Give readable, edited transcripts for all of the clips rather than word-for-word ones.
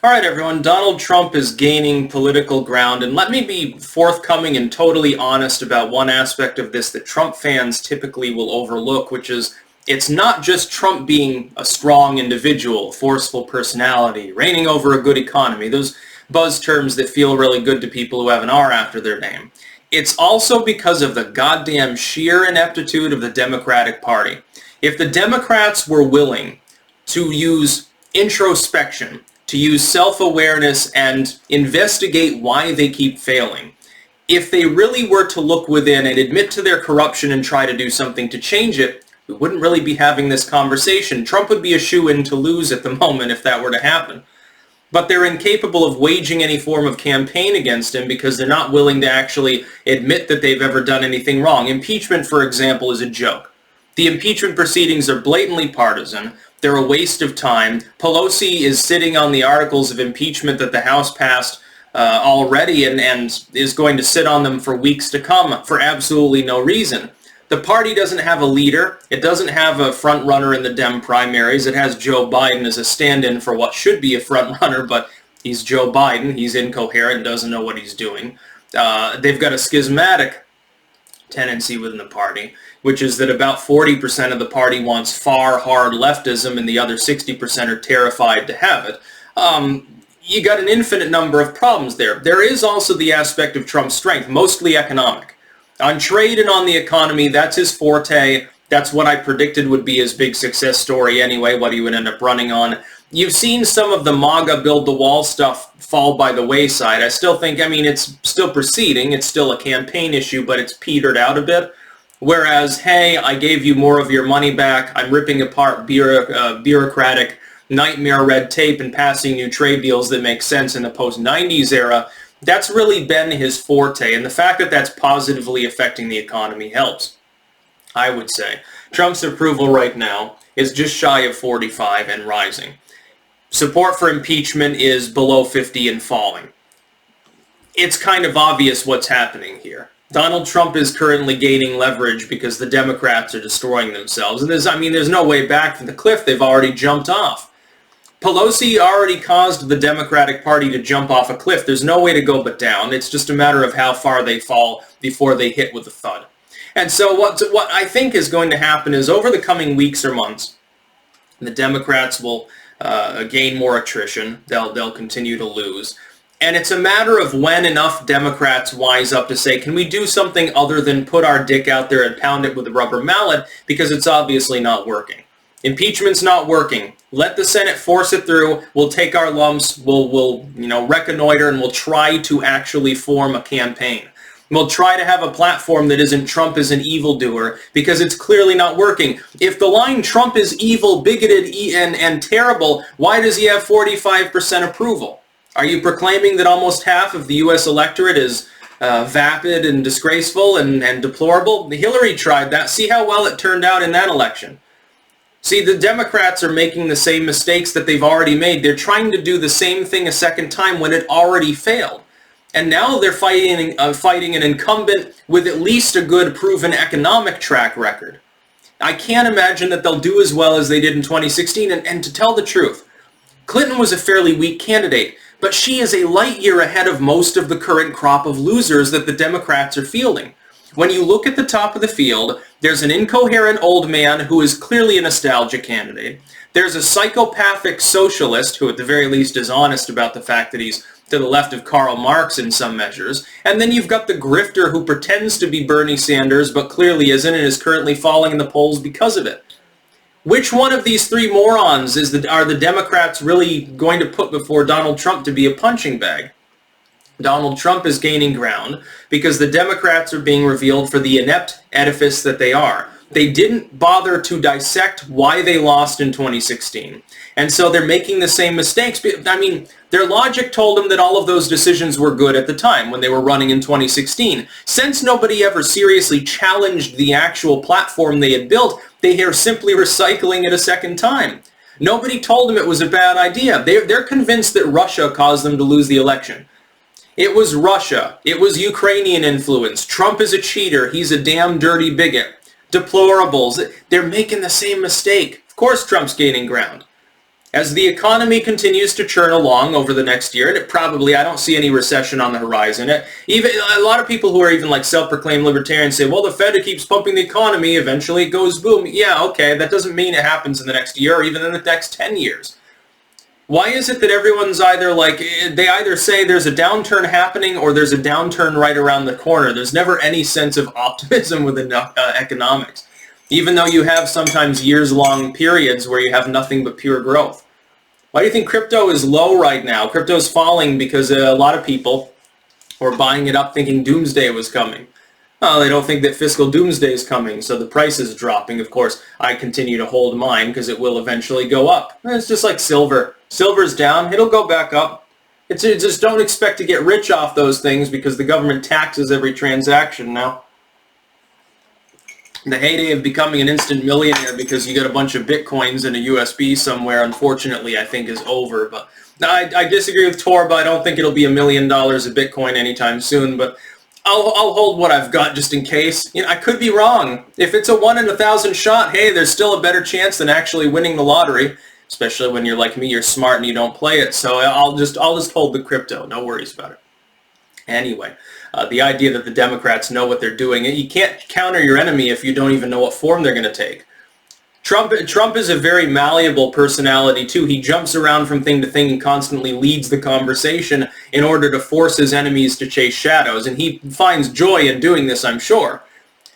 All right, everyone, Donald Trump is gaining political ground, and let me be forthcoming and totally honest about one aspect of this that Trump fans typically will overlook, which is it's not just Trump being a strong individual, forceful personality, reigning over a good economy, those buzz terms that feel really good to people who have an R after their name. It's also because of the goddamn sheer ineptitude of the Democratic Party. If the Democrats were willing to use introspection, to use self-awareness and investigate why they keep failing, if they really were to look within and admit to their corruption and try to do something to change it, we wouldn't really be having this conversation. Trump would be a shoo-in to lose at the moment if that were to happen. But they're incapable of waging any form of campaign against him because they're not willing to actually admit that they've ever done anything wrong. Impeachment, for example, is a joke. The impeachment proceedings are blatantly partisan. They're a waste of time. Pelosi is sitting on the articles of impeachment that the House passed already and is going to sit on them for weeks to come for absolutely no reason. The party doesn't have a leader. It doesn't have a front runner in the Dem primaries. It has Joe Biden as a stand-in for what should be a front runner, but he's Joe Biden. He's incoherent, doesn't know what he's doing. They've got a schismatic tendency within the party, which is that about 40% of the party wants far, hard leftism and the other 60% are terrified to have it. You got an infinite number of problems there. There is also the aspect of Trump's strength, mostly economic. On trade and on the economy, that's his forte. That's what I predicted would be his big success story anyway, what he would end up running on. You've seen some of the MAGA build the wall stuff fall by the wayside. I still think, it's still proceeding. It's still a campaign issue, but it's petered out a bit. Whereas, hey, I gave you more of your money back. I'm ripping apart bureaucratic nightmare red tape and passing new trade deals that make sense in the post-90s era. That's really been his forte, and the fact that that's positively affecting the economy helps, I would say. Trump's approval right now is just shy of 45 and rising. Support for impeachment is below 50 and falling. It's kind of obvious what's happening here. Donald Trump is currently gaining leverage because the Democrats are destroying themselves. And there's no way back from the cliff. They've already jumped off. Pelosi already caused the Democratic Party to jump off a cliff. There's no way to go but down. It's just a matter of how far they fall before they hit with a thud. And so what I think is going to happen is over the coming weeks or months, the Democrats will gain more attrition. They'll continue to lose. And it's a matter of when enough Democrats wise up to say, can we do something other than put our dick out there and pound it with a rubber mallet, because it's obviously not working. Impeachment's not working. Let the Senate force it through. We'll take our lumps. We'll reconnoiter, and we'll try to actually form a campaign. We'll try to have a platform that isn't Trump is an evildoer, because it's clearly not working. If the line Trump is evil, bigoted, and terrible, why does he have 45% approval? Are you proclaiming that almost half of the U.S. electorate is vapid and disgraceful and deplorable? Hillary tried that. See how well it turned out in that election. See, the Democrats are making the same mistakes that they've already made. They're trying to do the same thing a second time when it already failed. And now they're fighting an incumbent with at least a good proven economic track record. I can't imagine that they'll do as well as they did in 2016. And to tell the truth, Clinton was a fairly weak candidate, but she is a light year ahead of most of the current crop of losers that the Democrats are fielding. When you look at the top of the field, there's an incoherent old man who is clearly a nostalgia candidate. There's a psychopathic socialist who at the very least is honest about the fact that he's to the left of Karl Marx in some measures. And then you've got the grifter who pretends to be Bernie Sanders but clearly isn't and is currently falling in the polls because of it. Which one of these three morons are the Democrats really going to put before Donald Trump to be a punching bag? Donald Trump is gaining ground because the Democrats are being revealed for the inept edifice that they are. They didn't bother to dissect why they lost in 2016. And so they're making the same mistakes. Their logic told them that all of those decisions were good at the time when they were running in 2016. Since nobody ever seriously challenged the actual platform they had built, they are simply recycling it a second time. Nobody told them it was a bad idea. They're convinced that Russia caused them to lose the election. It was Russia. It was Ukrainian influence. Trump is a cheater. He's a damn dirty bigot. Deplorables. They're making the same mistake. Of course Trump's gaining ground. As the economy continues to churn along over the next year, and I don't see any recession on the horizon. Even a lot of people who are even like self-proclaimed libertarians say, well, the Fed keeps pumping the economy, eventually it goes boom. Yeah, okay, that doesn't mean it happens in the next year or even in the next 10 years. Why is it that everyone's they either say there's a downturn happening or there's a downturn right around the corner? There's never any sense of optimism within economics, even though you have sometimes years-long periods where you have nothing but pure growth. Why do you think crypto is low right now? Crypto is falling because a lot of people were buying it up thinking doomsday was coming. Well, they don't think that fiscal doomsday is coming, so the price is dropping. Of course, I continue to hold mine because it will eventually go up. It's just like silver. Silver's down, it'll go back up. Just don't expect to get rich off those things because the government taxes every transaction now. The heyday of becoming an instant millionaire because you got a bunch of bitcoins in a USB somewhere, unfortunately, I think is over. But I disagree with Torba. I don't think it'll be $1 million of Bitcoin anytime soon, but I'll hold what I've got just in case. I could be wrong. If it's a 1 in 1,000 shot, hey, there's still a better chance than actually winning the lottery, especially when you're like me, you're smart and you don't play it. So I'll just hold the crypto. No worries about it. Anyway, the idea that the Democrats know what they're doing, you can't counter your enemy if you don't even know what form they're going to take. Trump is a very malleable personality too. He jumps around from thing to thing and constantly leads the conversation in order to force his enemies to chase shadows, and he finds joy in doing this, I'm sure.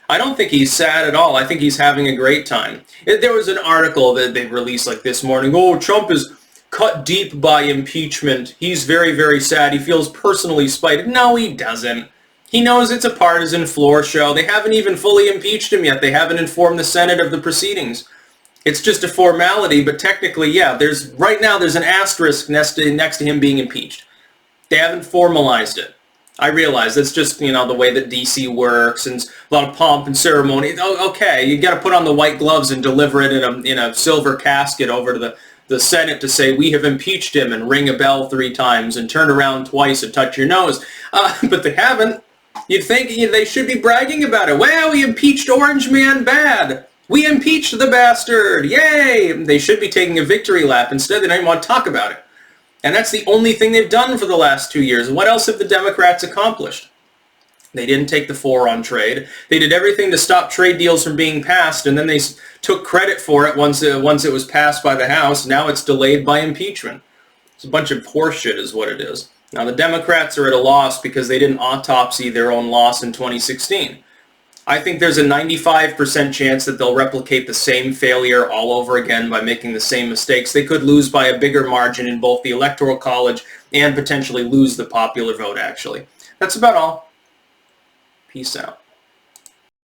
I don't think he's sad at all. I think he's having a great time. There was an article that they released like this morning. Oh, Trump is cut deep by impeachment. He's very, very sad. He feels personally spited. No, he doesn't. He knows it's a partisan floor show. They haven't even fully impeached him yet. They haven't informed the Senate of the proceedings. It's just a formality, but technically, yeah, right now there's an asterisk next to him being impeached. They haven't formalized it. I realize that's just, the way that D.C. works and a lot of pomp and ceremony. Okay, you got to put on the white gloves and deliver it in a silver casket over to the Senate to say, we have impeached him, and ring a bell 3 times and turn around twice and touch your nose. But they haven't. You'd think they should be bragging about it. Well, we impeached Orange Man bad. We impeached the bastard. Yay! They should be taking a victory lap. Instead, they don't even want to talk about it. And that's the only thing they've done for the last 2 years. What else have the Democrats accomplished? They didn't take the 4 on trade. They did everything to stop trade deals from being passed, and then they took credit for it once it was passed by the House. Now it's delayed by impeachment. It's a bunch of horseshit is what it is. Now the Democrats are at a loss because they didn't autopsy their own loss in 2016. I think there's a 95% chance that they'll replicate the same failure all over again by making the same mistakes. They could lose by a bigger margin in both the Electoral College and potentially lose the popular vote, actually. That's about all. Peace out.